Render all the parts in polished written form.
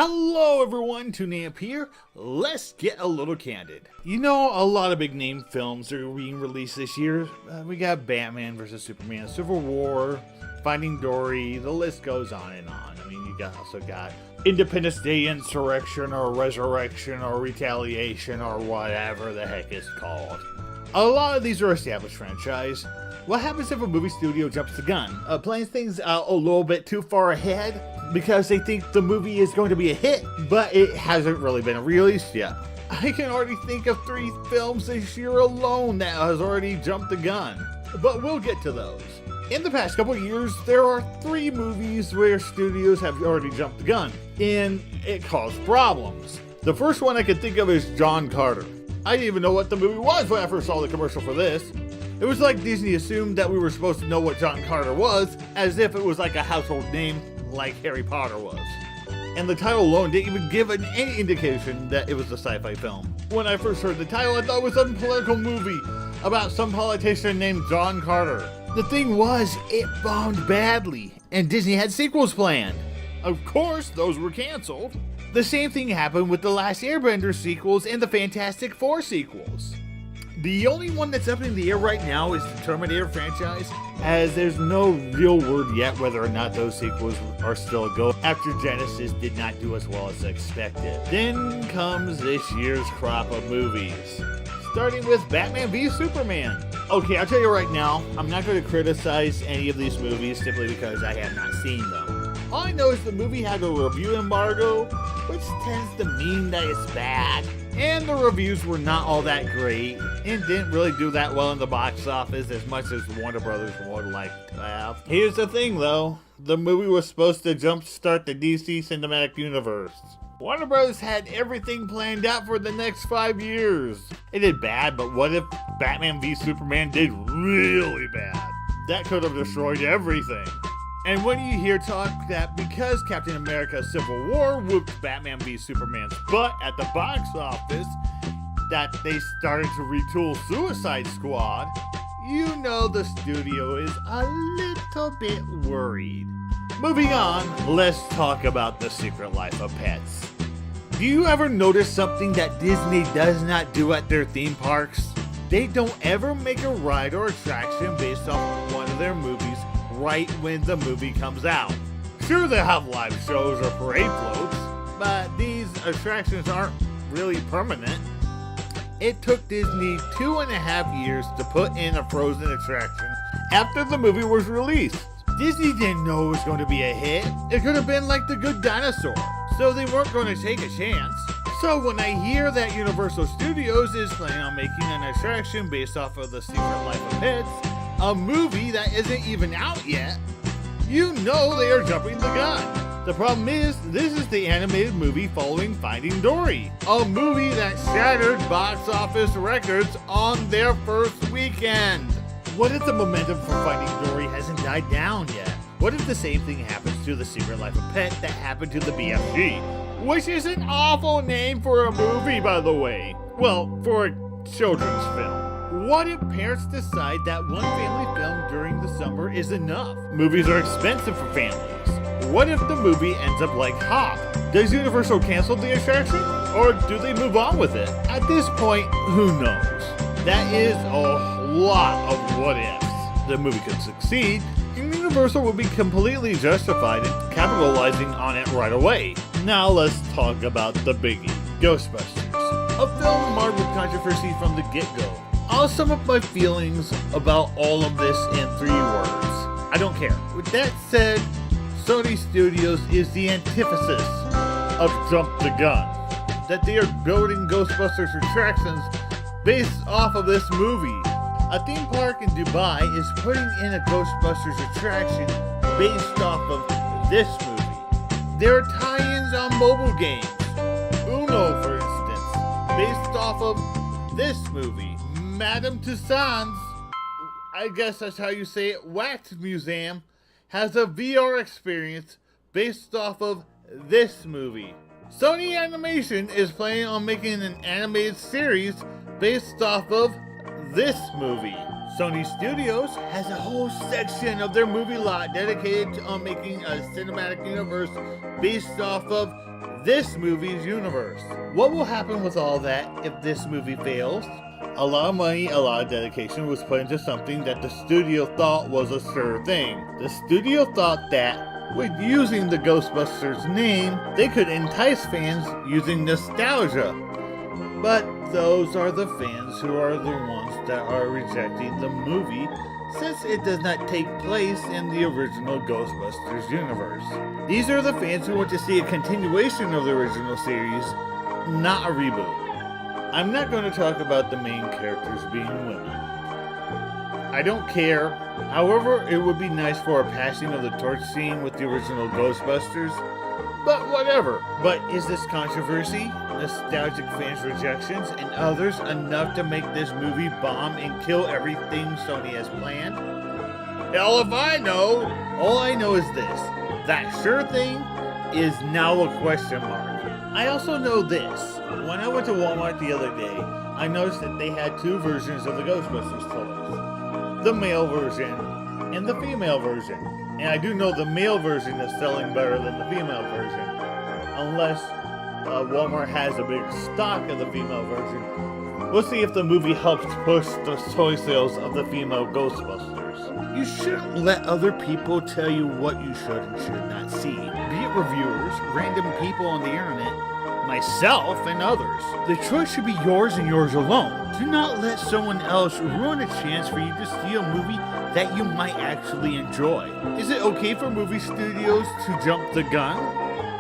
Hello everyone, Toonamp here. Let's get a little candid. You know, a lot of big name films are being released this year. We got Batman vs. Superman, Civil War, Finding Dory, the list goes on and on. I mean, you also got Independence Day Insurrection or Resurrection or Retaliation or whatever the heck it's called. A lot of these are established franchise. What happens if a movie studio jumps the gun, plans things out a little bit too far ahead because they think the movie is going to be a hit, but it hasn't really been released yet? I can already think of 3 films this year alone that has already jumped the gun, but we'll get to those. In the past couple years, there are 3 movies where studios have already jumped the gun, and it caused problems. The first one I can think of is John Carter. I didn't even know what the movie was when I first saw the commercial for this. It was like Disney assumed that we were supposed to know what John Carter was, as if it was like a household name like Harry Potter was. And the title alone didn't even give any indication that it was a sci-fi film. When I first heard the title, I thought it was some political movie about some politician named John Carter. The thing was, it bombed badly, and Disney had sequels planned. Of course, those were canceled. The same thing happened with the Last Airbender sequels and the Fantastic Four sequels. The only one that's up in the air right now is the Terminator franchise, as there's no real word yet whether or not those sequels are still a go after Genesis did not do as well as expected. Then comes this year's crop of movies, starting with Batman v Superman. Okay, I'll tell you right now, I'm not going to criticize any of these movies simply because I have not seen them. All I know is the movie had a review embargo, which tends to mean that it's bad. And the reviews were not all that great, and didn't really do that well in the box office as much as Warner Brothers would like to have. Here's the thing though, the movie was supposed to jumpstart the DC Cinematic Universe. Warner Brothers had everything planned out for the next 5 years. It did bad, but what if Batman v Superman did really bad? That could have destroyed everything. And when you hear talk that because Captain America Civil War whooped Batman v Superman's butt at the box office, that they started to retool Suicide Squad, you know the studio is a little bit worried. Moving on, let's talk about The Secret Life of Pets. Do you ever notice something that Disney does not do at their theme parks? They don't ever make a ride or attraction based off one of their movies right when the movie comes out. Sure, they have live shows or parade floats, but these attractions aren't really permanent. It took Disney 2.5 years to put in a Frozen attraction after the movie was released. Disney didn't know it was going to be a hit. It could have been like The Good Dinosaur, so they weren't going to take a chance. So when I hear that Universal Studios is planning on making an attraction based off of The Secret Life of Pets, a movie that isn't even out yet, you know they are jumping the gun. The problem is, this is the animated movie following Finding Dory, a movie that shattered box office records on their first weekend. What if the momentum for Finding Dory hasn't died down yet? What if the same thing happens to The Secret Life of Pet that happened to the BFG? Which is an awful name for a movie, by the way. Well, for a children's film. What if parents decide that one family film during the summer is enough? Movies are expensive for families. What if the movie ends up like Hop? Does Universal cancel the attraction? Or do they move on with it? At this point, who knows? That is a lot of what ifs. The movie could succeed, and Universal would be completely justified in capitalizing on it right away. Now let's talk about the biggie, Ghostbusters. A film marred with controversy from the get-go. I'll sum up my feelings about all of this in 3 words. I don't care. With that said, Sony Studios is the antithesis of Jump the Gun. That they are building Ghostbusters attractions based off of this movie. A theme park in Dubai is putting in a Ghostbusters attraction based off of this movie. There are tie-ins on mobile games. Uno, for instance, based off of this movie. Madame Tussauds, I guess that's how you say it, Wax Museum, has a VR experience based off of this movie. Sony Animation is planning on making an animated series based off of this movie. Sony Studios has a whole section of their movie lot dedicated to making a cinematic universe based off of this movie's universe. What will happen with all that if this movie fails? A lot of money, a lot of dedication was put into something that the studio thought was a sure thing. The studio thought that with using the Ghostbusters name, they could entice fans using nostalgia. But those are the fans who are the ones that are rejecting the movie, since it does not take place in the original Ghostbusters universe. These are the fans who want to see a continuation of the original series, not a reboot. I'm not going to talk about the main characters being women. I don't care. However, it would be nice for a passing of the torch scene with the original Ghostbusters, but whatever. But is this controversy, nostalgic fans' rejections, and others enough to make this movie bomb and kill everything Sony has planned? Hell if I know! All I know is this: that sure thing is now a question mark. I also know this: when I went to Walmart the other day, I noticed that they had two versions of the Ghostbusters toys. The male version and the female version. And I do know the male version is selling better than the female version. Unless Walmart has a big stock of the female version. We'll see if the movie helps push the toy sales of the female Ghostbusters. You shouldn't let other people tell you what you should and should not see. Be it reviewers, random people on the internet, myself, and others. The choice should be yours and yours alone. Do not let someone else ruin a chance for you to see a movie that you might actually enjoy. Is it okay for movie studios to jump the gun?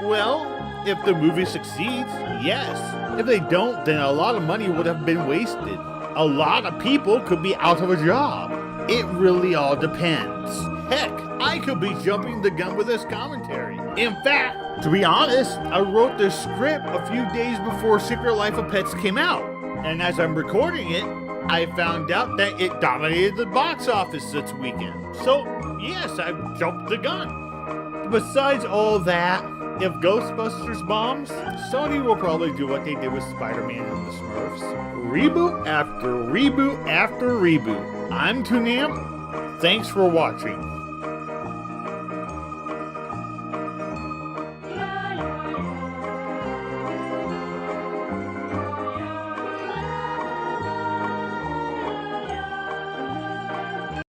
Well, if the movie succeeds, yes. If they don't, then a lot of money would have been wasted. A lot of people could be out of a job. It really all depends. Heck, I could be jumping the gun with this commentary. In fact, to be honest, I wrote the script a few days before Secret Life of Pets came out. And as I'm recording it, I found out that it dominated the box office this weekend. So, yes, I've jumped the gun. Besides all that, if Ghostbusters bombs, Sony will probably do what they did with Spider-Man and the Smurfs. Reboot after reboot after reboot. I'm Toonamp. Thanks for watching.